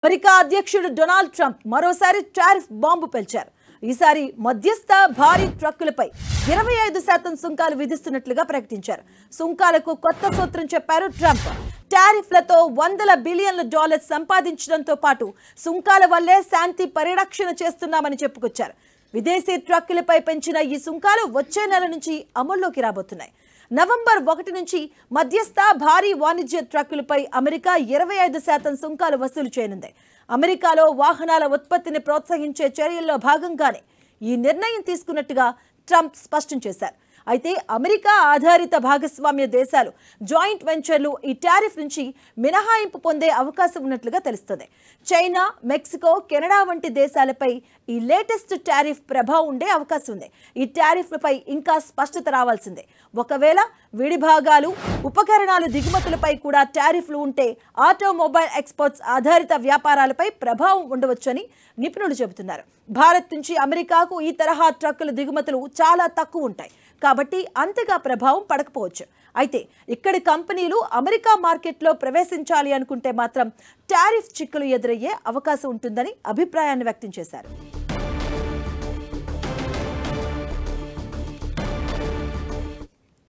America అధ్యక్షుడు Donald Trump మరోసారి tariff bomb పేల్చారు. ఈసారి మధ్యస్థ భారీ ట్రక్కులపై 25% సుంకాలు విధిస్తున్నట్లుగా ప్రకటించారు. సుంకాలకు కొత్త సూత్రం చెప్పారు ట్రంప్. టారిఫ్లతో $100 బిలియన్ల సంపాదించడంతో పాటు సుంకాల వల్లే శాంతి పరిరక్షణ చేస్తున్నామని చెప్పుకొచ్చారు. విదేశీ ట్రక్కులపై పెంచిన ఈ సుంకాలు వచ్చే నెల నుంచి అమల్లోకి రాబోతున్నాయి. నవంబర్ 1 నుంచి మధ్యస్థ భారీ వాణిజ్య ట్రక్కులపై అమెరికా 25% సుంకాలు వసూలు చేయనుంది. అమెరికాలో వాహనాల ఉత్పత్తిని ప్రోత్సహించే చర్యల్లో భాగంగానే ఈ నిర్ణయం తీసుకున్నట్టుగా ట్రంప్ స్పష్టం చేశారు. అయితే అమెరికా ఆధారిత భాగస్వామ్య దేశాలు జాయింట్ వెంచర్లు ఈ టారిఫ్ నుంచి మినహాయింపు పొందే అవకాశం ఉన్నట్లుగా తెలుస్తుంది. చైనా, మెక్సికో, కెనడా వంటి దేశాలపై ఈ లేటెస్ట్ టారిఫ్ ప్రభావం ఉండే అవకాశం ఉంది. ఈ టారిఫ్లపై ఇంకా స్పష్టత రావాల్సిందే. ఒకవేళ విడిభాగాలు, ఉపకరణాలు దిగుమతులపై కూడా టారిఫ్లు ఉంటే ఆటోమొబైల్ ఎక్స్పోర్ట్స్ ఆధారిత వ్యాపారాలపై ప్రభావం ఉండవచ్చని నిపుణులు చెబుతున్నారు. భారత్ నుంచి అమెరికాకు ఈ తరహా ట్రక్కుల దిగుమతులు చాలా తక్కువ ఉంటాయి కాబట్టి అంతగా ప్రభావం పడకపోవచ్చు. అయితే ఇక్కడి కంపెనీలు అమెరికా మార్కెట్లో ప్రవేశించాలి అనుకుంటే మాత్రం టారిఫ్ చిక్కులు ఎదురయ్యే అవకాశం ఉంటుందని అభిప్రాయాన్ని వ్యక్తం చేశారు.